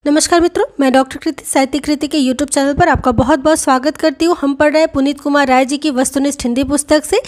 नमस्कार मित्रों, मैं डॉक्टर कृति साहित्य कृति के यूट्यूब चैनल पर आपका बहुत बहुत स्वागत करती हूँ। हम पढ़ रहे हैं पुनीत कुमार राय जी की वस्तुनिष्ठ हिंदी पुस्तक से,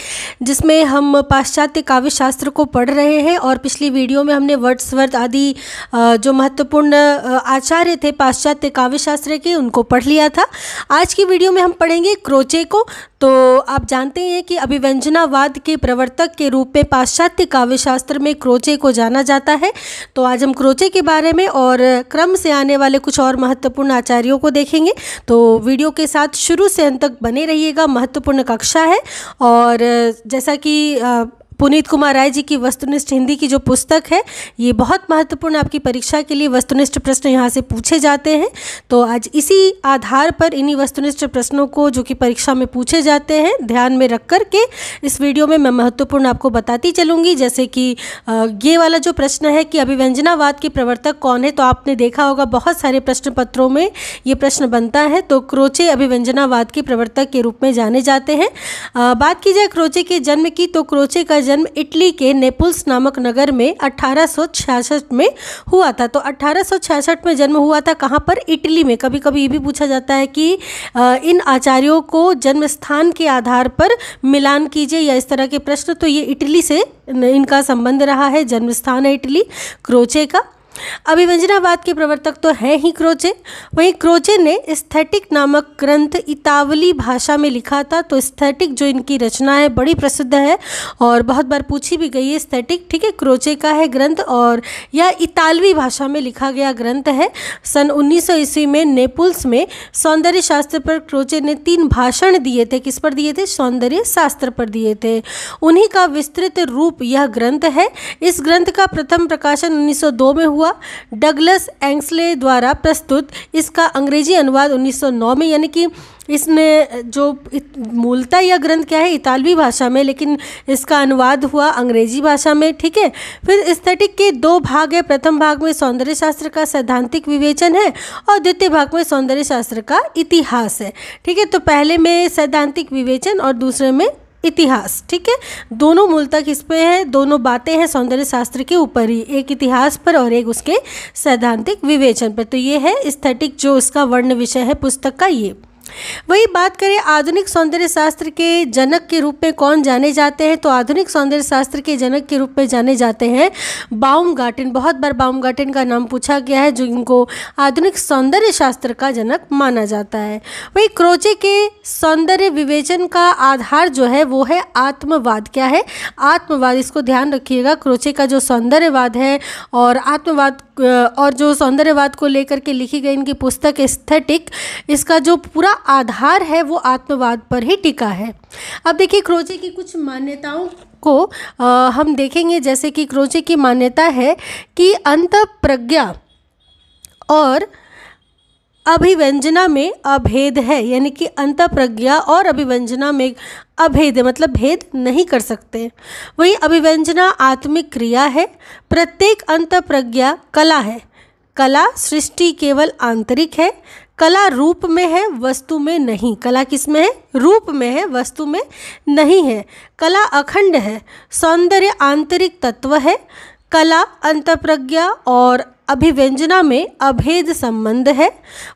जिसमें हम पाश्चात्य काव्य शास्त्र को पढ़ रहे हैं। और पिछली वीडियो में हमने वर्ड्सवर्थ आदि जो महत्वपूर्ण आचार्य थे पाश्चात्य काव्य शास्त्र के, उनको पढ़ लिया था। आज की वीडियो में हम पढ़ेंगे क्रोचे को। तो आप जानते हैं कि अभिव्यंजनावाद के प्रवर्तक के रूप में पाश्चात्य काव्य शास्त्र में क्रोचे को जाना जाता है। तो आज हम क्रोचे के बारे में और क्रम से आने वाले कुछ और महत्वपूर्ण आचार्यों को देखेंगे। तो वीडियो के साथ शुरू से अंत तक बने रहिएगा। महत्वपूर्ण कक्षा है और जैसा कि पुनीत कुमार राय जी की वस्तुनिष्ठ हिंदी की जो पुस्तक है, ये बहुत महत्वपूर्ण, आपकी परीक्षा के लिए वस्तुनिष्ठ प्रश्न यहाँ से पूछे जाते हैं। तो आज इसी आधार पर इन्हीं वस्तुनिष्ठ प्रश्नों को जो कि परीक्षा में पूछे जाते हैं ध्यान में रख कर के इस वीडियो में मैं महत्वपूर्ण आपको बताती चलूँगी। जैसे कि ये वाला जो प्रश्न है कि अभिव्यंजनावाद के प्रवर्तक कौन है, तो आपने देखा होगा बहुत सारे प्रश्न पत्रों में ये प्रश्न बनता है। तो क्रोचे अभिव्यंजनावाद के प्रवर्तक के रूप में जाने जाते हैं। बात की जाए क्रोचे के जन्म की, तो क्रोचे का जन्म इटली के नेपल्स नामक नगर में 1866 में हुआ था। तो 1866 में जन्म हुआ था। कहाँ पर? इटली में। कभी कभी ये भी पूछा जाता है कि इन आचार्यों को जन्म स्थान के आधार पर मिलान कीजिए या इस तरह के प्रश्न। तो ये इटली से इनका संबंध रहा है, जन्म स्थान है इटली क्रोचे का। अभिव्यंजनावाद के प्रवर्तक तो हैं ही क्रोचे। वहीं क्रोचे ने एस्थेटिक नामक ग्रंथ इतावली भाषा में लिखा था। तो एस्थेटिक जो इनकी रचना है बड़ी प्रसिद्ध है और बहुत बार पूछी भी गई है एस्थेटिक, ठीक है। क्रोचे का है ग्रंथ और यह इतालवी भाषा में लिखा गया ग्रंथ है। सन 1900 ईस्वी में नेपल्स में सौंदर्य शास्त्र पर क्रोचे ने 3 भाषण दिए थे। किस पर दिए थे? सौंदर्य शास्त्र पर दिए थे। उन्हीं का विस्तृत रूप यह ग्रंथ है। इस ग्रंथ का प्रथम प्रकाशन 1902 में हुआ। डगलस एंग्सले द्वारा प्रस्तुत इसका अंग्रेजी अनुवाद 1909 में, यानी कि इसने जो मूलतः यह ग्रंथ क्या है इतालवी भाषा में, लेकिन इसका अनुवाद हुआ अंग्रेजी भाषा में, ठीक है। फिर एस्थेटिक के 2 भाग है। प्रथम भाग में सौंदर्य शास्त्र का सैद्धांतिक विवेचन है और द्वितीय भाग में सौंदर्य शास्त्र का इतिहास है, ठीक है। तो पहले में सैद्धांतिक विवेचन और दूसरे में इतिहास, ठीक है। दोनों मूलतः किस पे है? दोनों बातें हैं सौंदर्य शास्त्र के ऊपर ही, एक इतिहास पर और एक उसके सैद्धांतिक विवेचन पर। तो ये है एस्थेटिक जो इसका वर्ण विषय है पुस्तक का। ये वही बात करें आधुनिक सौंदर्य शास्त्र के जनक के रूप में कौन जाने जाते हैं, तो आधुनिक सौंदर्य शास्त्र के जनक के रूप में जाने जाते हैं बाउमगार्टन। बहुत बार बाउमगार्टन का नाम पूछा गया है, जो इनको आधुनिक सौंदर्य शास्त्र का जनक माना जाता है। वही क्रोचे के सौंदर्य विवेचन का आधार जो है वो है आत्मवाद। क्या है? आत्मवाद। इसको ध्यान रखिएगा। क्रोचे का जो सौंदर्यवाद है और आत्मवाद और जो सौंदर्यवाद को लेकर के लिखी गई इनकी पुस्तक एस्थेटिक, इसका जो पूरा आधार है वो आत्मवाद पर ही टिका है। अब देखिए क्रोचे की कुछ मान्यताओं को हम देखेंगे। जैसे कि क्रोचे की मान्यता है कि अंतःप्रज्ञा और अभिव्यंजना में अभेद है, यानी कि अंतःप्रज्ञा और अभिव्यंजना में अभेद है, मतलब भेद नहीं कर सकते। वही अभिव्यंजना आत्मिक क्रिया है। प्रत्येक अंतःप्रज्ञा कला है। कला सृष्टि केवल आंतरिक है। कला रूप में है, वस्तु में नहीं। कला किस में है? रूप में है, वस्तु में नहीं है। कला अखंड है। सौंदर्य आंतरिक तत्व है। कला अंतःप्रज्ञा और अभिव्यंजना में अभेद संबंध है।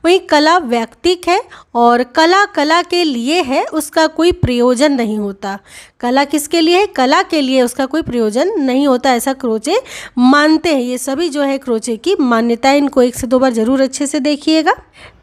वहीं कला वैयक्तिक है और कला कला के लिए है, उसका कोई प्रयोजन नहीं होता। कला किसके लिए है? कला के लिए, उसका कोई प्रयोजन नहीं होता, ऐसा क्रोचे मानते हैं। ये सभी जो है क्रोचे की मान्यताएं, इनको 1 से 2 बार जरूर अच्छे से देखिएगा।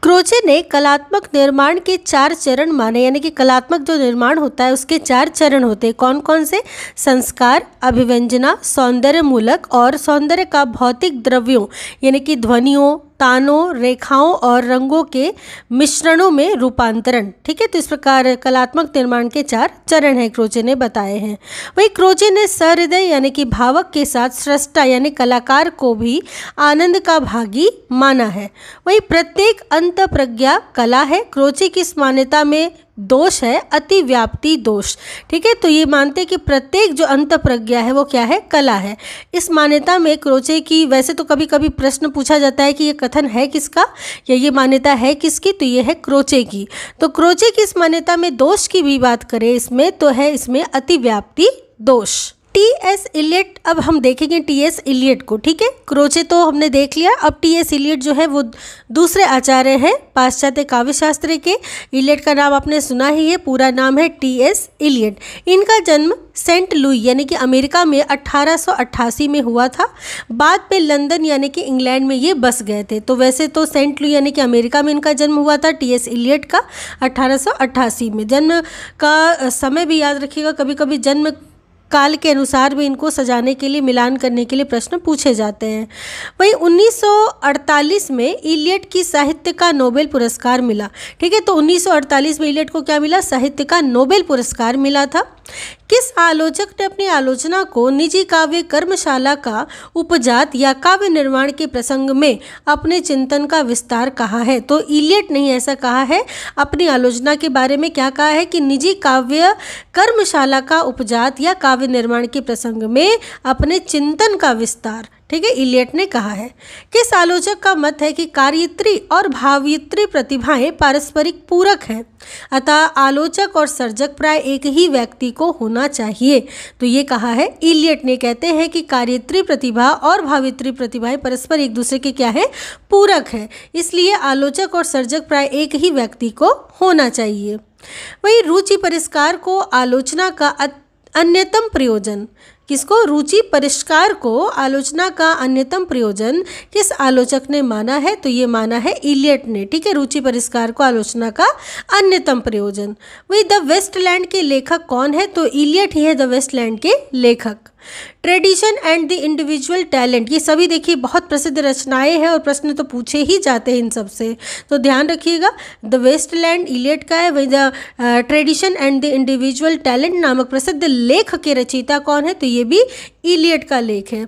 क्रोचे ने कलात्मक निर्माण के 4 चरण माने, यानी कि कलात्मक जो निर्माण होता है उसके 4 चरण होते हैं। कौन कौन से? संस्कार, अभिव्यंजना, सौंदर्य मूलक और सौंदर्य का भौतिक द्रव्यों यानी कि ध्वनियों, तानों, रेखाओं और रंगों के मिश्रणों में रूपांतरण, ठीक है। तो इस प्रकार कलात्मक निर्माण के 4 चरण हैं क्रोचे ने बताए हैं। वही क्रोचे ने सहृदय यानी कि भावक के साथ सृष्टा यानी कलाकार को भी आनंद का भागी माना है। वही प्रत्येक अंतःप्रज्ञा कला है। क्रोचे की इस मान्यता में दोष है अतिव्याप्ति दोष, ठीक है। तो ये मानते हैं कि प्रत्येक जो अंतःप्रज्ञा है वो क्या है? कला है। इस मान्यता में क्रोचे की, वैसे तो कभी कभी प्रश्न पूछा जाता है कि ये कथन है किसका या ये मान्यता है किसकी, तो ये है क्रोचे की। तो क्रोचे की इस मान्यता में दोष की भी बात करें इसमें, तो है इसमें अतिव्याप्ति दोष। टी.एस. इलियट, अब हम देखेंगे टी.एस. इलियट को, ठीक है। क्रोचे तो हमने देख लिया, अब टी.एस. इलियट जो है वो दूसरे आचार्य हैं पाश्चात्य काव्यशास्त्र के। इलियट का नाम आपने सुना ही है, पूरा नाम है टी.एस. इलियट। इनका जन्म सेंट लुई यानी कि अमेरिका में 1888 में हुआ था। बाद में लंदन यानी कि इंग्लैंड में ये बस गए थे। तो वैसे तो सेंट लुई यानी कि अमेरिका में इनका जन्म हुआ था, टी.एस. इलियट का 1888 में। जन्म का समय भी याद रखिएगा, कभी कभी जन्म काल के अनुसार भी इनको सजाने के लिए, मिलान करने के लिए प्रश्न पूछे जाते हैं। वहीं 1948 में इलियट की साहित्य का नोबेल पुरस्कार मिला, ठीक है। तो 1948 में इलियट को क्या मिला? साहित्य का नोबेल पुरस्कार मिला था। किस आलोचक ने अपनी आलोचना को निजी काव्य कर्मशाला का उपजात या काव्य निर्माण के प्रसंग में अपने चिंतन का विस्तार कहा है? तो इलियट ने ऐसा कहा है, अपनी आलोचना के बारे में क्या कहा है कि निजी काव्य कर्मशाला का उपजात या काव्य निर्माण के प्रसंग में अपने चिंतन का विस्तार, ठीक है, इलियट ने कहा है। किस आलोचक का मत है कि कार्यत्री और भावयित्री प्रतिभाएं पारस्परिक पूरक हैं, अतः आलोचक और सर्जक प्राय एक ही व्यक्ति को होना चाहिए? तो ये कहा है इलियट ने। कहते हैं कि कार्यत्री प्रतिभा और भावयित्री प्रतिभाएं परस्पर एक दूसरे के क्या है? पूरक है, इसलिए आलोचक और सर्जक प्राय एक ही व्यक्ति को होना चाहिए। वही रुचि परिष्कार को आलोचना का अन्यतम प्रयोजन, किसको? रुचि परिष्कार को आलोचना का अन्यतम प्रयोजन किस आलोचक ने माना है? तो ये माना है इलियट ने, ठीक है। रुचि परिष्कार को आलोचना का अन्यतम प्रयोजन। वही द वेस्टलैंड के लेखक कौन है? तो इलियट ही है द वेस्टलैंड के लेखक। Tradition and the individual talent, ये सभी देखिए बहुत प्रसिद्ध रचनाएं हैं और प्रश्न तो पूछे ही जाते हैं इन सब से, तो ध्यान रखिएगा। द वेस्टलैंड इलियट का है। वही the tradition and the individual talent नामक प्रसिद्ध लेख के रचयिता कौन है? तो ये भी इलियट का लेख है।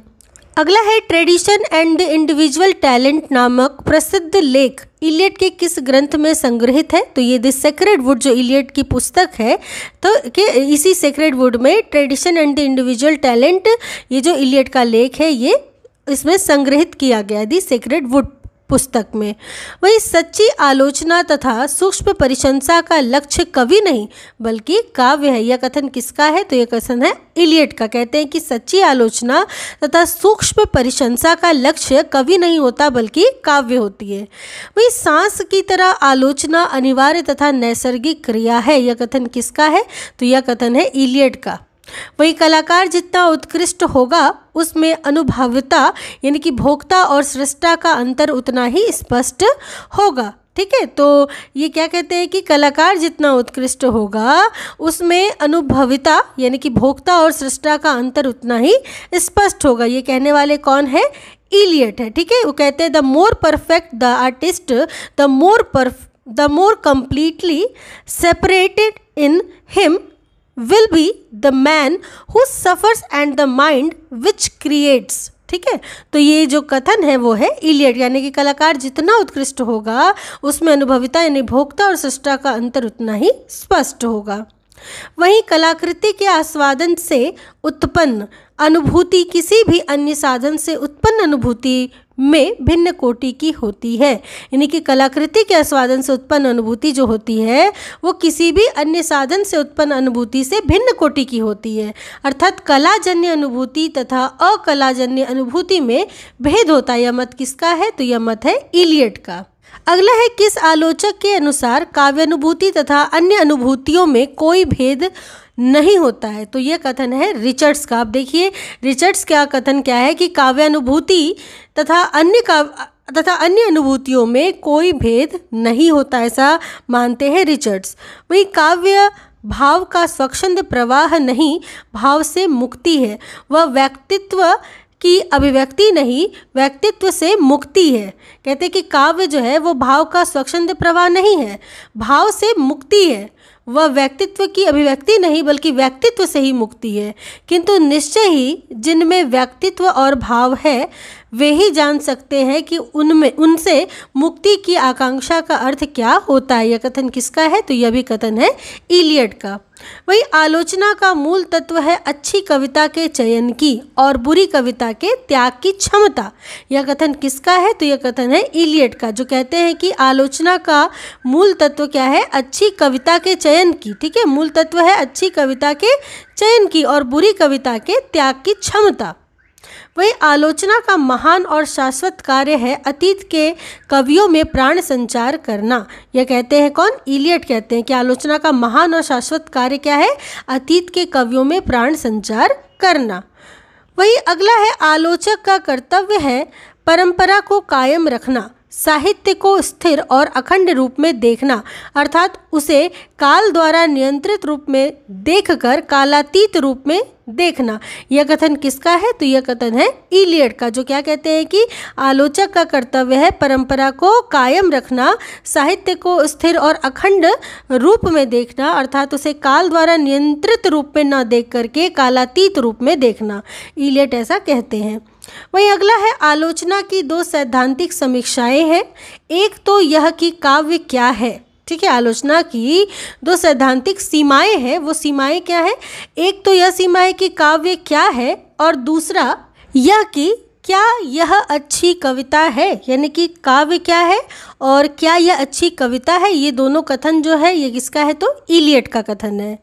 अगला है tradition and the individual talent नामक प्रसिद्ध लेख इलियट के किस ग्रंथ में संग्रहित है? तो ये द सेक्रेड वुड जो इलियट की पुस्तक है, तो कि इसी सेक्रेड वुड में tradition and the individual talent, ये जो इलियट का लेख है, ये इसमें संग्रहित किया गया द सेक्रेड वुड पुस्तक में। वही सच्ची आलोचना तथा सूक्ष्म परिशंसा का लक्ष्य कवि नहीं बल्कि काव्य है, यह कथन किसका है? तो यह कथन है इलियट का। कहते हैं कि सच्ची आलोचना तथा सूक्ष्म परिशंसा का लक्ष्य कवि नहीं होता बल्कि काव्य होती है। वही सांस की तरह आलोचना अनिवार्य तथा नैसर्गिक क्रिया है, यह कथन किसका है? तो यह कथन है इलियट का। वही कलाकार जितना उत्कृष्ट होगा उसमें अनुभाव्यता यानी कि भोक्ता और सृष्टा का अंतर उतना ही स्पष्ट होगा, ठीक है। तो ये क्या कहते हैं कि कलाकार जितना उत्कृष्ट होगा उसमें अनुभविता यानी कि भोक्ता और सृष्टा का अंतर उतना ही स्पष्ट होगा। ये कहने वाले कौन है? इलियट है, ठीक है। वो कहते हैं the more perfect the artist the more completely separated in him will be the man who suffers and the mind which creates, ठीक है। तो ये जो कथन है वो है इलियट, यानी कि कलाकार जितना उत्कृष्ट होगा उसमें अनुभविता यानी भोक्ता और सृष्टा का अंतर उतना ही स्पष्ट होगा। वहीं कलाकृति के आस्वादन से उत्पन्न अनुभूति किसी भी अन्य साधन से उत्पन्न अनुभूति में भिन्न कोटि की होती है, यानी कि कलाकृति के आस्वादन से उत्पन्न अनुभूति जो होती है वो किसी भी अन्य साधन से उत्पन्न अनुभूति से भिन्न कोटि की होती है। अर्थात कलाजन्य अनुभूति तथा अकलाजन्य अनुभूति में भेद होता है। यह मत किसका है? तो यह मत है इलियट का। अगला है किस आलोचक के अनुसार काव्यानुभूति तथा अन्य अनुभूतियों में कोई भेद नहीं होता है? तो यह कथन है रिचर्ड्स का। आप देखिए रिचर्ड्स का कथन क्या है कि काव्यानुभूति तथा अन्य अनुभूतियों में कोई भेद नहीं होता, ऐसा मानते हैं रिचर्ड्स। वही काव्य भाव का स्वच्छंद प्रवाह नहीं, भाव से मुक्ति है, वह व्यक्तित्व की अभिव्यक्ति नहीं, व्यक्तित्व से मुक्ति है। कहते हैं कि काव्य जो है वो भाव का स्वच्छंद प्रवाह नहीं है, भाव से मुक्ति है, वह व्यक्तित्व की अभिव्यक्ति नहीं बल्कि व्यक्तित्व से ही मुक्ति है। किंतु निश्चय ही जिनमें व्यक्तित्व और भाव है वे ही जान सकते हैं कि उनसे मुक्ति की आकांक्षा का अर्थ क्या होता है। यह कथन किसका है? तो यह भी कथन है इलियट का। वही आलोचना का मूल तत्व है अच्छी कविता के चयन की और बुरी कविता के त्याग की क्षमता। यह कथन किसका है? तो यह कथन है इलियट का, जो कहते हैं कि आलोचना का मूल तत्व क्या है? अच्छी कविता के चयन की। ठीक है, मूल तत्व है अच्छी कविता के चयन की और बुरी कविता के त्याग की क्षमता। वही आलोचना का महान और शाश्वत कार्य है अतीत के कवियों में प्राण संचार करना। यह कहते हैं कौन? इलियट कहते हैं कि आलोचना का महान और शाश्वत कार्य क्या है? अतीत के कवियों में प्राण संचार करना। वही अगला है आलोचक का कर्तव्य है परंपरा को कायम रखना, साहित्य को स्थिर और अखंड रूप में देखना, अर्थात उसे काल द्वारा नियंत्रित रूप में देखकर कालातीत रूप में देखना। यह कथन किसका है? तो यह कथन है इलियट का, जो क्या कहते हैं कि आलोचक का कर्तव्य है परंपरा को कायम रखना, साहित्य को स्थिर और अखंड रूप में देखना, अर्थात उसे काल द्वारा नियंत्रित रूप में न देख करके कालातीत रूप में देखना। इलियट ऐसा कहते हैं। वहीं अगला है आलोचना की दो सैद्धांतिक समीक्षाएं हैं। एक तो यह कि काव्य क्या है। ठीक है, आलोचना की दो सैद्धांतिक सीमाएं हैं। वो सीमाएं क्या है? एक तो यह सीमा है कि काव्य क्या है और दूसरा यह कि क्या यह अच्छी कविता है, यानी कि काव्य क्या है और क्या यह अच्छी कविता है। ये दोनों कथन जो है ये किसका है? तो इलियट का कथन है।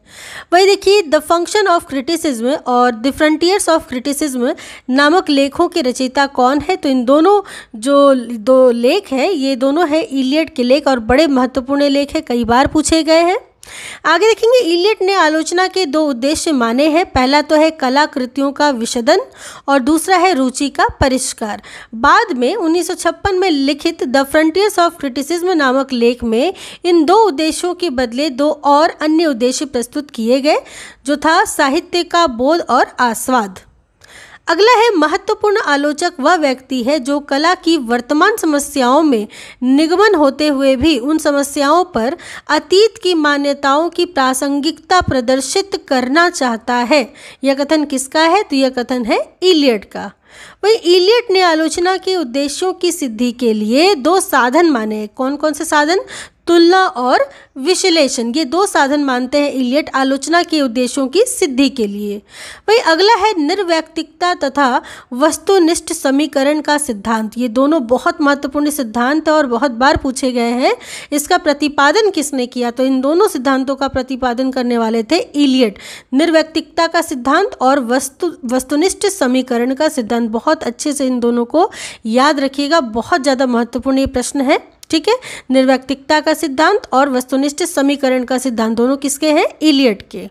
वही देखिए द फंक्शन ऑफ क्रिटिसिज्म और द फ्रंटियर्स ऑफ क्रिटिसिज्म नामक लेखों के रचयिता कौन है? तो इन दोनों जो दो लेख हैं ये दोनों हैं इलियट के लेख और बड़े महत्वपूर्ण लेख हैं, कई बार पूछे गए हैं। आगे देखेंगे इलियट ने आलोचना के दो उद्देश्य माने हैं। पहला तो है कलाकृतियों का विशदन और दूसरा है रुचि का परिष्कार। बाद में 1956 में लिखित द फ्रंटियर्स ऑफ क्रिटिसिज्म नामक लेख में इन दो उद्देश्यों के बदले दो और अन्य उद्देश्य प्रस्तुत किए गए, जो था साहित्य का बोध और आस्वाद। अगला है महत्वपूर्ण आलोचक वह व्यक्ति है जो कला की वर्तमान समस्याओं में निगमन होते हुए भी उन समस्याओं पर अतीत की मान्यताओं की प्रासंगिकता प्रदर्शित करना चाहता है। यह कथन किसका है? तो यह कथन है इलियट का। वही इलियट ने आलोचना के उद्देश्यों की सिद्धि के लिए दो साधन माने। कौन कौन से साधन? तुलना और विश्लेषण। ये दो साधन मानते हैं इलियट आलोचना के उद्देश्यों की सिद्धि के लिए। वही अगला है निर्वैयक्तिकता तथा वस्तुनिष्ठ समीकरण का सिद्धांत। ये दोनों बहुत महत्वपूर्ण सिद्धांत और बहुत बार पूछे गए हैं। इसका प्रतिपादन किसने किया? तो इन दोनों सिद्धांतों का प्रतिपादन करने वाले थे इलियट। निर्वैयक्तिकता का सिद्धांत और वस्तुनिष्ठ समीकरण का सिद्धांत। बहुत अच्छे से इन दोनों को याद रखिएगा, बहुत ज़्यादा महत्वपूर्ण ये प्रश्न है। ठीक है, निर्वैयक्तिकता का सिद्धांत और वस्तुनिष्ठ समीकरण का सिद्धांत दोनों किसके हैं? इलियट के।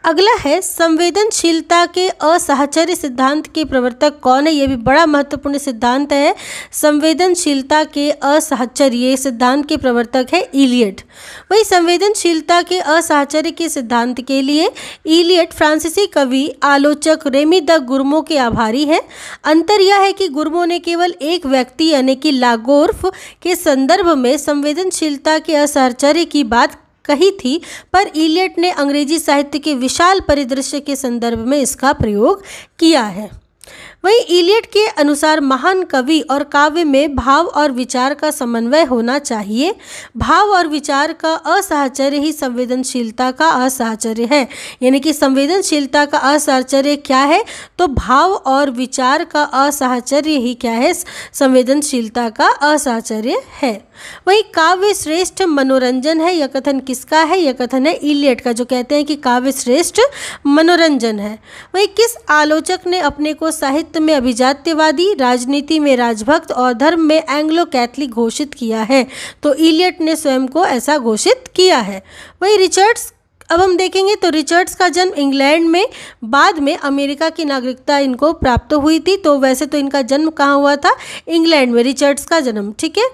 अगला है संवेदनशीलता के असहचर्य सिद्धांत के प्रवर्तक कौन है? ये भी बड़ा महत्वपूर्ण सिद्धांत है। संवेदनशीलता के असहचर्य सिद्धांत के प्रवर्तक है इलियट। वही संवेदनशीलता के असहचर्य के सिद्धांत के लिए इलियट फ्रांसीसी कवि आलोचक रेमी द गुर्मो के आभारी है। अंतर यह है कि गुर्मो ने केवल एक व्यक्ति यानी कि लागोर्फ के संदर्भ में संवेदनशीलता के असहचर्य की बात कही थी, पर इलियट ने अंग्रेजी साहित्य के विशाल परिदृश्य के संदर्भ में इसका प्रयोग किया है। वहीं इलियट के अनुसार महान कवि और काव्य में भाव और विचार का समन्वय होना चाहिए। भाव और विचार का असहचर्य ही संवेदनशीलता का असहचर्य है। यानी कि संवेदनशीलता का असहचर्य क्या है? तो भाव और विचार का असहचर्य ही क्या है? संवेदनशीलता का असहचर्य है। वही काव्य श्रेष्ठ मनोरंजन है। यह कथन किसका है? यह कथन है इलियट का, जो कहते हैं कि काव्य श्रेष्ठ मनोरंजन है। वही किस आलोचक ने अपने को साहित्य में अभिजात्यवादी, राजनीति में राजभक्त और धर्म में एंग्लो कैथलिक घोषित किया है? तो इलियट ने स्वयं को ऐसा घोषित किया है। वही रिचर्ड्स, अब हम देखेंगे तो रिचर्ड्स का जन्म इंग्लैंड में, बाद में अमेरिका की नागरिकता इनको प्राप्त हुई थी। तो वैसे तो इनका जन्म कहाँ हुआ था? इंग्लैंड में रिचर्ड्स का जन्म। ठीक है,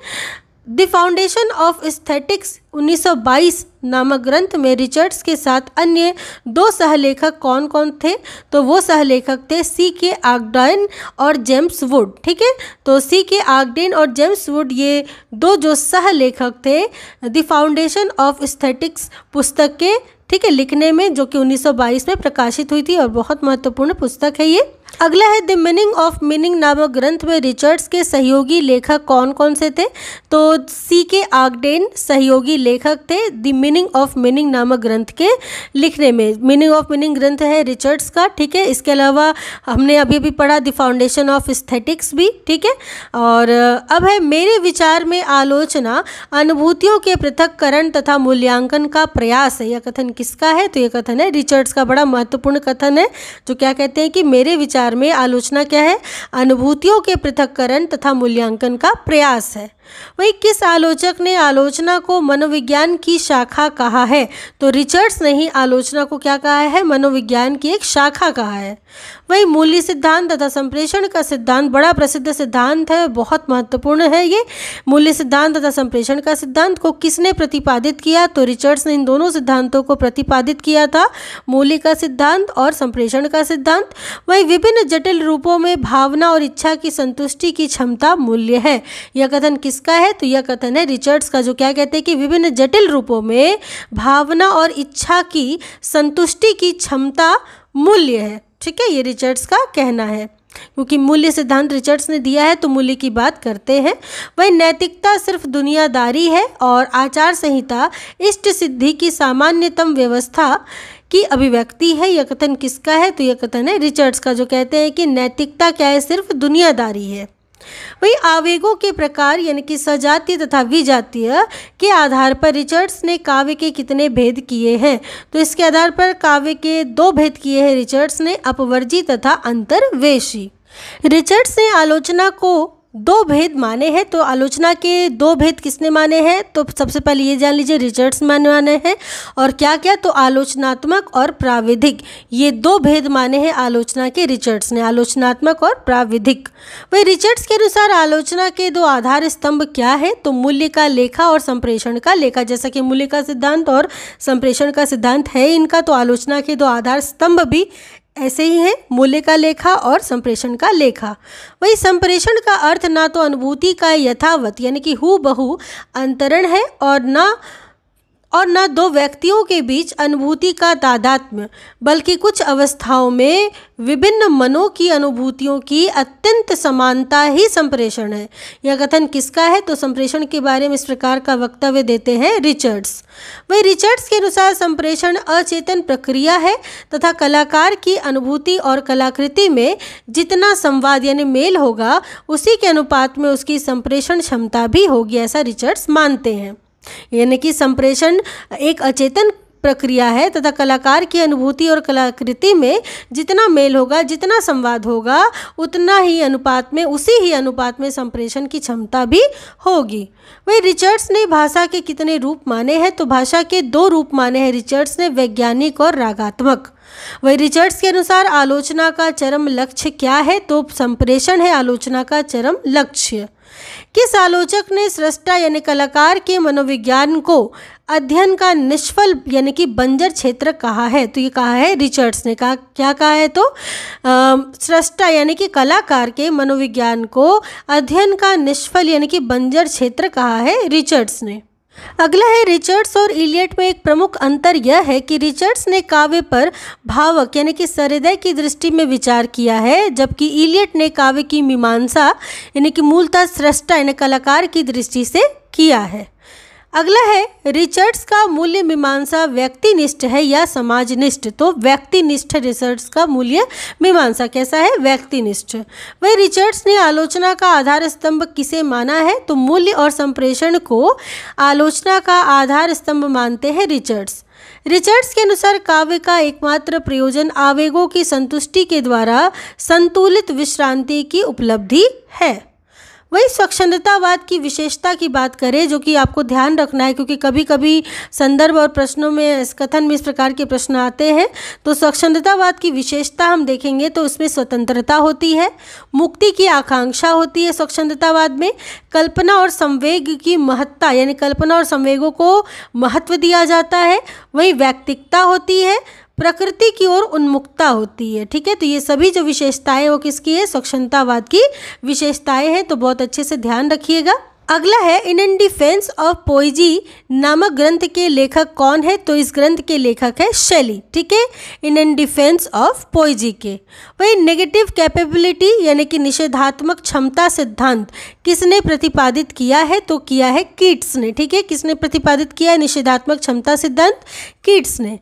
द फाउंडेशन ऑफ एस्थेटिक्स 1922 नामक ग्रंथ में रिचर्ड्स के साथ अन्य दो सहलेखक कौन कौन थे? तो वो सहलेखक थे C.K. आगडेन और जेम्स वुड। ठीक है, तो C.K. आगडेन और जेम्स वुड ये दो जो सहलेखक थे द फाउंडेशन ऑफ एस्थेटिक्स पुस्तक के, ठीक है, लिखने में, जो कि 1922 में प्रकाशित हुई थी और बहुत महत्वपूर्ण पुस्तक है ये। अगला है द मीनिंग ऑफ मीनिंग नामक ग्रंथ में रिचर्ड्स के सहयोगी लेखक कौन कौन से थे? तो C.K. आगडेन सहयोगी लेखक थे द मीनिंग ऑफ मीनिंग नामक ग्रंथ के लिखने में। मीनिंग ऑफ मीनिंग ग्रंथ है रिचर्ड्स का, ठीक है। इसके अलावा हमने अभी भी पढ़ा द फाउंडेशन ऑफ एस्थेटिक्स भी, ठीक है। और अब है मेरे विचार में आलोचना अनुभूतियों के पृथक्करण तथा मूल्यांकन का प्रयास है। यह कथन किसका है? तो यह कथन है रिचर्ड्स का। बड़ा महत्वपूर्ण कथन है जो क्या कहते हैं कि मेरे विचार में आलोचना क्या है? अनुभूतियों के पृथक्करण तथा मूल्यांकन का प्रयास है। वही किस आलोचक ने आलोचना को मनोविज्ञान की शाखा कहा है? तो रिचर्ड्स ने ही आलोचना को क्या कहा है? मनोविज्ञान की एक शाखा कहा है। वही मूल्य सिद्धांत तथा संप्रेषण का सिद्धांत बड़ा प्रसिद्ध सिद्धांत है, बहुत महत्वपूर्ण है ये। मूल्य सिद्धांत तथा संप्रेषण का सिद्धांत को किसने प्रतिपादित किया? तो रिचर्ड्स ने इन दोनों सिद्धांतों को प्रतिपादित किया था, मूल्य का सिद्धांत और संप्रेषण का सिद्धांत। वही विभिन्न जटिल रूपों में भावना और इच्छा की संतुष्टि की क्षमता मूल्य है। यह कथन किसका है? तो यह कथन है रिचर्ड्स का, जो क्या कहते हैं कि विभिन्न जटिल रूपों में भावना और इच्छा की संतुष्टि की क्षमता मूल्य है, ठीक है। ये रिचर्ड्स का कहना है, क्योंकि मूल्य सिद्धांत रिचर्ड्स ने दिया है तो मूल्य की बात करते हैं। वही नैतिकता सिर्फ दुनियादारी है और आचार संहिता इष्ट सिद्धि की सामान्यतम व्यवस्था की अभिव्यक्ति है। यह कथन किसका है? तो यह कथन है रिचर्ड्स का, जो कहते हैं कि नैतिकता क्या है? सिर्फ दुनियादारी है। वही आवेगों के प्रकार यानी कि सजातीय तथा विजातीय के आधार पर रिचर्ड्स ने काव्य के कितने भेद किए हैं? तो इसके आधार पर काव्य के 2 भेद किए हैं रिचर्ड्स ने, अपवर्जी तथा अंतर्वेशी। रिचर्ड्स ने आलोचना को 2 भेद माने हैं। तो आलोचना के 2 भेद किसने माने हैं? तो सबसे पहले ये जान लीजिए रिचर्ड्स माने हैं। और क्या क्या? तो आलोचनात्मक और प्राविधिक, ये 2 भेद माने हैं आलोचना के रिचर्ड्स ने, आलोचनात्मक और प्राविधिक। वही रिचर्ड्स के अनुसार आलोचना के 2 आधार स्तंभ क्या है? तो मूल्य का लेखा और संप्रेषण का लेखा। जैसा कि मूल्य का सिद्धांत और संप्रेषण का सिद्धांत है इनका, तो आलोचना के 2 आधार स्तंभ भी ऐसे ही है, मूल्य का लेखा और संप्रेषण का लेखा। वही संप्रेषण का अर्थ ना तो अनुभूति का यथावत यानी कि हूबहू अंतरण है और न 2 व्यक्तियों के बीच अनुभूति का तादात्म्य, बल्कि कुछ अवस्थाओं में विभिन्न मनों की अनुभूतियों की अत्यंत समानता ही संप्रेषण है। यह कथन किसका है? तो संप्रेषण के बारे में इस प्रकार का वक्तव्य देते हैं रिचर्ड्स। वही रिचर्ड्स के अनुसार संप्रेषण अचेतन प्रक्रिया है तथा कलाकार की अनुभूति और कलाकृति में जितना संवाद यानी मेल होगा उसी के अनुपात में उसकी संप्रेषण क्षमता भी होगी, ऐसा रिचर्ड्स मानते हैं। यानी कि संप्रेषण एक अचेतन प्रक्रिया है तथा कलाकार की अनुभूति और कलाकृति में जितना मेल होगा, जितना संवाद होगा, उतना ही अनुपात में, उसी ही अनुपात में संप्रेषण की क्षमता भी होगी। वही रिचर्ड्स ने भाषा के कितने रूप माने हैं? तो भाषा के 2 रूप माने हैं रिचर्ड्स ने, वैज्ञानिक और रागात्मक। वही रिचर्ड्स के अनुसार आलोचना का चरम लक्ष्य क्या है? तो संप्रेषण है आलोचना का चरम लक्ष्य। किस आलोचक ने सृष्टा यानी कलाकार के मनोविज्ञान को अध्ययन का निष्फल यानी कि बंजर क्षेत्र कहा है? तो ये कहा है रिचर्ड्स ने। कहा क्या कहा है? तो सृष्टा यानी कि कलाकार के मनोविज्ञान को अध्ययन का निष्फल यानी कि बंजर क्षेत्र कहा है रिचर्ड्स ने। अगला है रिचर्ड्स और इलियट में एक प्रमुख अंतर यह है कि रिचर्ड्स ने काव्य पर भावक यानी कि सहृदय की दृष्टि में विचार किया है, जबकि इलियट ने काव्य की मीमांसा यानी कि मूलतः सृष्टा यानी कलाकार की दृष्टि से किया है। अगला है रिचर्ड्स का मूल्य मीमांसा व्यक्तिनिष्ठ है या समाजनिष्ठ? तो व्यक्तिनिष्ठ रिचर्ड्स का मूल्य मीमांसा कैसा है? व्यक्तिनिष्ठ। वह रिचर्ड्स ने आलोचना का आधार स्तंभ किसे माना है? तो मूल्य और संप्रेषण को आलोचना का आधार स्तंभ मानते हैं रिचर्ड्स। रिचर्ड्स के अनुसार काव्य का एकमात्र प्रयोजन आवेगों की संतुष्टि के द्वारा संतुलित विश्रांति की उपलब्धि है। वही स्वच्छंदतावाद की विशेषता की बात करें, जो कि आपको ध्यान रखना है क्योंकि कभी कभी संदर्भ और प्रश्नों में इस कथन में इस प्रकार के प्रश्न आते हैं। तो स्वच्छंदतावाद की विशेषता हम देखेंगे तो उसमें स्वतंत्रता होती है, मुक्ति की आकांक्षा होती है स्वच्छंदतावाद में, कल्पना और संवेग की महत्ता यानी कल्पना और संवेगों को महत्व दिया जाता है, वही व्यक्तिकता होती है, प्रकृति की ओर उन्मुखता होती है। ठीक है, तो ये सभी जो विशेषताएं वो किसकी है? स्वच्छंदतावाद की विशेषताएं हैं, तो बहुत अच्छे से ध्यान रखिएगा। अगला है इन डिफेंस ऑफ पोइजी नामक ग्रंथ के लेखक कौन है? तो इस ग्रंथ के लेखक है शैली। ठीक है, इन डिफेंस ऑफ पोइजी के। वही नेगेटिव कैपेबिलिटी यानी कि निषेधात्मक क्षमता सिद्धांत किसने प्रतिपादित किया है? तो किया है कीट्स ने। ठीक है, किसने प्रतिपादित किया है निषेधात्मक क्षमता सिद्धांत? कीट्स ने।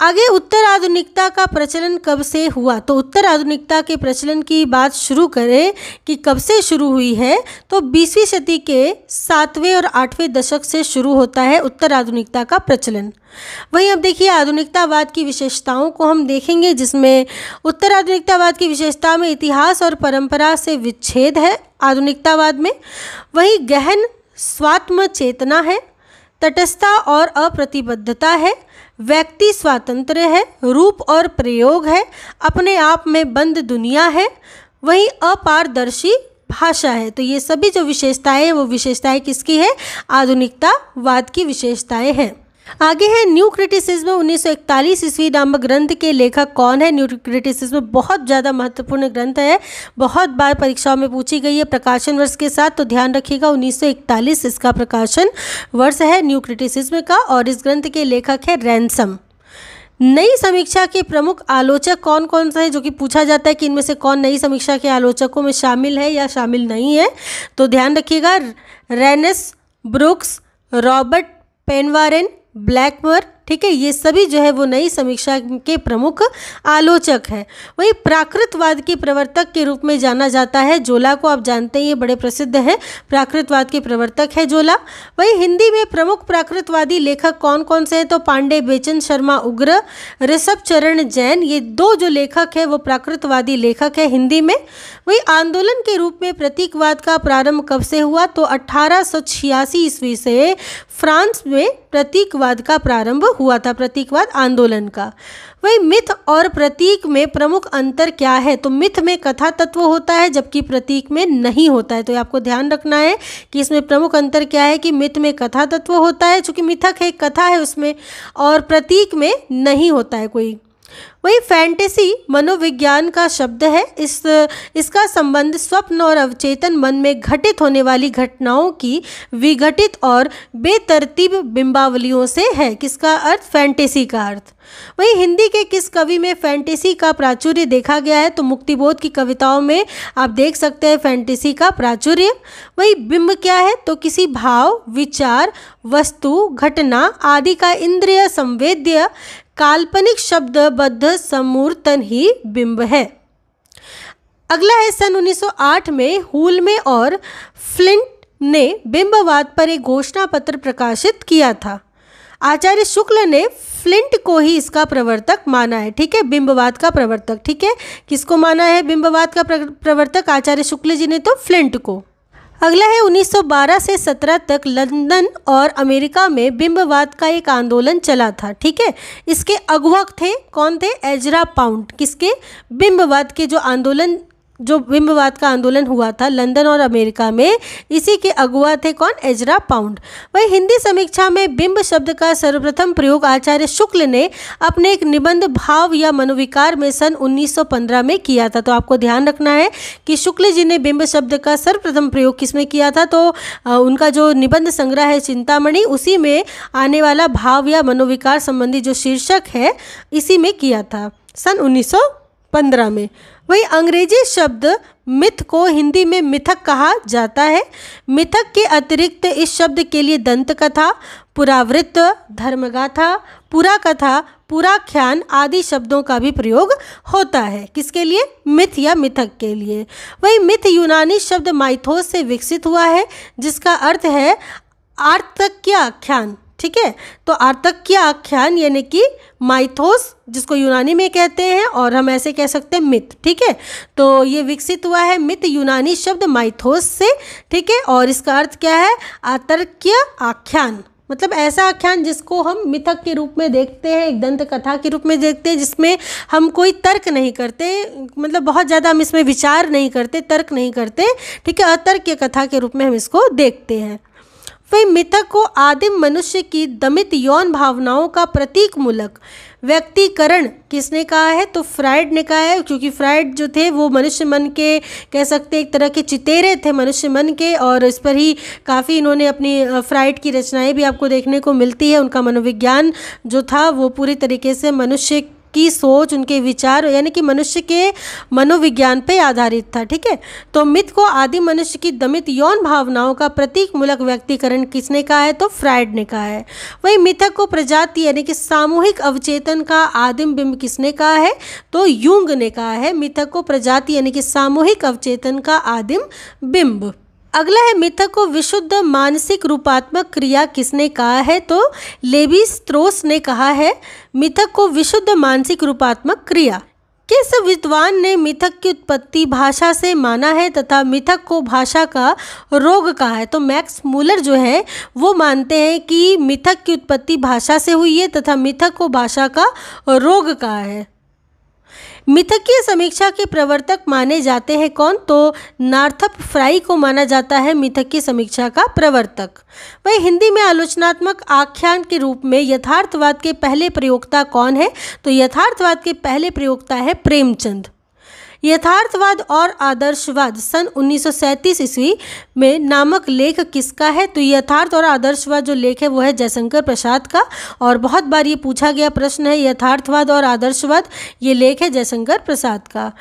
आगे उत्तर आधुनिकता का प्रचलन कब से हुआ? तो उत्तर आधुनिकता के प्रचलन की बात शुरू करें कि कब से शुरू हुई है, तो 20वीं सदी के 7वें और 8वें दशक से शुरू होता है उत्तर आधुनिकता का प्रचलन। वहीं अब देखिए आधुनिकतावाद की विशेषताओं को हम देखेंगे, जिसमें उत्तर आधुनिकतावाद की विशेषता में इतिहास और परंपरा से विच्छेद है आधुनिकतावाद में। वहीं गहन स्वात्म चेतना है, तटस्थता और अप्रतिबद्धता है, व्यक्ति स्वातंत्र्य है, रूप और प्रयोग है, अपने आप में बंद दुनिया है, वहीं अपारदर्शी भाषा है। तो ये सभी जो विशेषताएं हैं वो विशेषताएं किसकी है? आधुनिकतावाद की विशेषताएं हैं। आगे है न्यू क्रिटिसिज्म 1941 ईस्वी नामक ग्रंथ के लेखक कौन है? न्यू क्रिटिसिज्म बहुत ज़्यादा महत्वपूर्ण ग्रंथ है, बहुत बार परीक्षाओं में पूछी गई है प्रकाशन वर्ष के साथ, तो ध्यान रखिएगा 1941 इसका प्रकाशन वर्ष है न्यू क्रिटिसिज्म का। और इस ग्रंथ के लेखक है रैनसम। नई समीक्षा के प्रमुख आलोचक कौन कौन से हैं, जो कि पूछा जाता है कि इनमें से कौन नई समीक्षा के आलोचकों में शामिल है या शामिल नहीं है, तो ध्यान रखिएगा रेनेस, ब्रुक्स, रॉबर्ट पेनवारेन, ब्लैकमर। ठीक है, ये सभी जो है वो नई समीक्षा के प्रमुख आलोचक हैं। वही प्राकृतवाद के प्रवर्तक के रूप में जाना जाता है जोला को, आप जानते हैं ये बड़े प्रसिद्ध हैं, प्राकृतवाद के प्रवर्तक है जोला। वही हिंदी में प्रमुख प्राकृतवादी लेखक कौन कौन से हैं? तो पांडे बेचन शर्मा उग्र, ऋषभ चरण जैन, ये दो जो लेखक है वो प्राकृतवादी लेखक है हिंदी में। वही आंदोलन के रूप में प्रतीकवाद का प्रारंभ कब से हुआ? तो 1886 ईस्वी से फ्रांस में प्रतीकवाद का प्रारंभ हुआ था, प्रतीकवाद आंदोलन का। वही मिथ और प्रतीक में प्रमुख अंतर क्या है? तो मिथ में कथा तत्व होता है जबकि प्रतीक में नहीं होता है। तो ये आपको ध्यान रखना है कि इसमें प्रमुख अंतर क्या है कि मिथ में कथा तत्व होता है, चूँकि मिथक है कथा है उसमें, और प्रतीक में नहीं होता है कोई। वही फैंटेसी मनोविज्ञान का शब्द है, इसका संबंध स्वप्न और अवचेतन मन में घटित होने वाली घटनाओं की विघटित और बेतरतीब बिंबावलियों से है। किसका अर्थ? फैंटेसी का अर्थ। वही हिंदी के किस कवि में फैंटेसी का प्राचुर्य देखा गया है? तो मुक्तिबोध की कविताओं में आप देख सकते हैं फैंटेसी का प्राचुर्य। वही बिंब क्या है? तो किसी भाव, विचार, वस्तु, घटना आदि का इंद्रिय संवेद्य काल्पनिक शब्दबद्ध समूर्तन ही बिंब है। अगला है सन 1908 में हुलमे और फ्लिंट ने बिंबवाद पर एक घोषणा पत्र प्रकाशित किया था। आचार्य शुक्ल ने फ्लिंट को ही इसका प्रवर्तक माना है। ठीक है, बिंबवाद का प्रवर्तक। ठीक है, किसको माना है बिंबवाद का प्रवर्तक? आचार्य शुक्ल जी ने तो फ्लिंट को। अगला है 1912 से 17 तक लंदन और अमेरिका में बिंबवाद का एक आंदोलन चला था। ठीक है, इसके अगुवा थे कौन थे? Ezra pound. किसके? बिंबवाद के जो बिंबवाद का आंदोलन हुआ था लंदन और अमेरिका में, इसी के अगुवा थे कौन? Ezra pound. वही हिंदी समीक्षा में बिंब शब्द का सर्वप्रथम प्रयोग आचार्य शुक्ल ने अपने एक निबंध भाव या मनोविकार में सन 1915 में किया था। तो आपको ध्यान रखना है कि शुक्ल जी ने बिंब शब्द का सर्वप्रथम प्रयोग किसमें किया था? तो उनका जो निबंध संग्रह है चिंतामणि, उसी में आने वाला भाव या मनोविकार संबंधी जो शीर्षक है इसी में किया था सन 1915 में। वही अंग्रेजी शब्द मिथ को हिंदी में मिथक कहा जाता है। मिथक के अतिरिक्त इस शब्द के लिए दंत कथा, पुरावृत्त, धर्मगाथा, पुरा कथा, पुराख्यान आदि शब्दों का भी प्रयोग होता है। किसके लिए? मिथ या मिथक के लिए। वही मिथ यूनानी शब्द माइथोस से विकसित हुआ है, जिसका अर्थ है आर्तक्य आख्यान। ठीक है, तो आर्तक्य आख्यान यानी कि माइथोस, जिसको यूनानी में कहते हैं, और हम ऐसे कह सकते हैं मिथ। ठीक है, तो ये विकसित हुआ है मिथ यूनानी शब्द माइथोस से। ठीक है, और इसका अर्थ क्या है? आर्तक्य आख्यान, मतलब ऐसा आख्यान जिसको हम मिथक के रूप में देखते हैं, एक दंत कथा के रूप में देखते हैं, जिसमें हम कोई तर्क नहीं करते, मतलब बहुत ज़्यादा हम इसमें विचार नहीं करते, तर्क नहीं करते। ठीक है, अतर्क्य कथा के रूप में हम इसको देखते हैं। वही मिथक को आदिम मनुष्य की दमित यौन भावनाओं का प्रतीकमूलक व्यक्तिकरण किसने कहा है? तो फ्रायड ने कहा है, क्योंकि फ्रायड जो थे वो मनुष्य मन के कह सकते एक तरह के चितेरे थे मनुष्य मन के, और इस पर ही काफ़ी इन्होंने अपनी फ्रायड की रचनाएं भी आपको देखने को मिलती है। उनका मनोविज्ञान जो था वो पूरी तरीके से मनुष्य की सोच, उनके विचार यानी कि मनुष्य के मनोविज्ञान पे आधारित था। ठीक है, तो मिथ को आदिम मनुष्य की दमित यौन भावनाओं का प्रतीकमूलक व्यक्तिकरण किसने कहा है? तो फ्रायड ने कहा है। वही मिथक को प्रजाति यानी कि सामूहिक अवचेतन का आदिम बिंब किसने कहा है? तो यूंग ने कहा है मिथक को प्रजाति यानी कि सामूहिक अवचेतन का आदिम बिंब। अगला है मिथक को विशुद्ध मानसिक रूपात्मक क्रिया किसने कहा है? तो लेवी स्ट्रोस ने कहा है मिथक को विशुद्ध मानसिक रूपात्मक क्रिया। किस विद्वान ने मिथक की उत्पत्ति भाषा से माना है तथा मिथक को भाषा का रोग कहा है? तो मैक्स मूलर जो है वो मानते हैं कि मिथक की उत्पत्ति भाषा से हुई है तथा मिथक को भाषा का रोग कहा है। मिथकीय समीक्षा के प्रवर्तक माने जाते हैं कौन? तो नॉर्थप फ्राई को माना जाता है मिथकीय समीक्षा का प्रवर्तक। वही हिंदी में आलोचनात्मक आख्यान के रूप में यथार्थवाद के पहले प्रयोक्ता कौन है? तो यथार्थवाद के पहले प्रयोक्ता है प्रेमचंद। यथार्थवाद और आदर्शवाद सन 1937 ईस्वी में नामक लेख किसका है? तो यथार्थ और आदर्शवाद जो लेख है वो है जयशंकर प्रसाद का, और बहुत बार ये पूछा गया प्रश्न है यथार्थवाद और आदर्शवाद, ये लेख है जयशंकर प्रसाद का।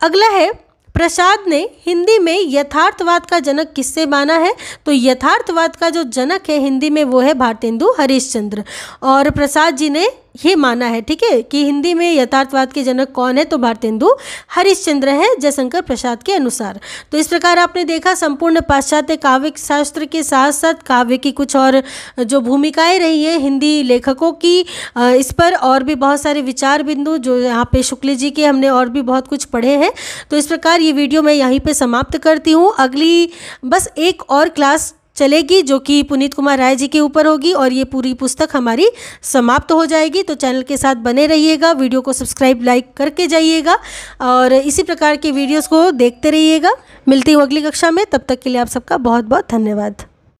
अगला है प्रसाद ने हिंदी में यथार्थवाद का जनक किससे माना है? तो यथार्थवाद का जो जनक है हिंदी में वो है भारतेंदु हरिश्चंद्र, और प्रसाद जी ने ये माना है, ठीक है, कि हिंदी में यथार्थवाद के जनक कौन है? तो भारतेंदु हरिश्चंद्र है जयशंकर प्रसाद के अनुसार। तो इस प्रकार आपने देखा संपूर्ण पाश्चात्य काव्य शास्त्र के साथ साथ काव्य की कुछ और जो भूमिकाएं रही हैं हिंदी लेखकों की, इस पर और भी बहुत सारे विचार बिंदु जो यहाँ पे शुक्ल जी के हमने और भी बहुत कुछ पढ़े हैं। तो इस प्रकार ये वीडियो मैं यहीं पर समाप्त करती हूँ। अगली बस एक और क्लास चलेगी जो कि पुनीत कुमार राय जी के ऊपर होगी, और ये पूरी पुस्तक हमारी समाप्त हो जाएगी। तो चैनल के साथ बने रहिएगा, वीडियो को सब्सक्राइब लाइक करके जाइएगा और इसी प्रकार के वीडियोस को देखते रहिएगा। मिलती हूँ अगली कक्षा में, तब तक के लिए आप सबका बहुत बहुत धन्यवाद।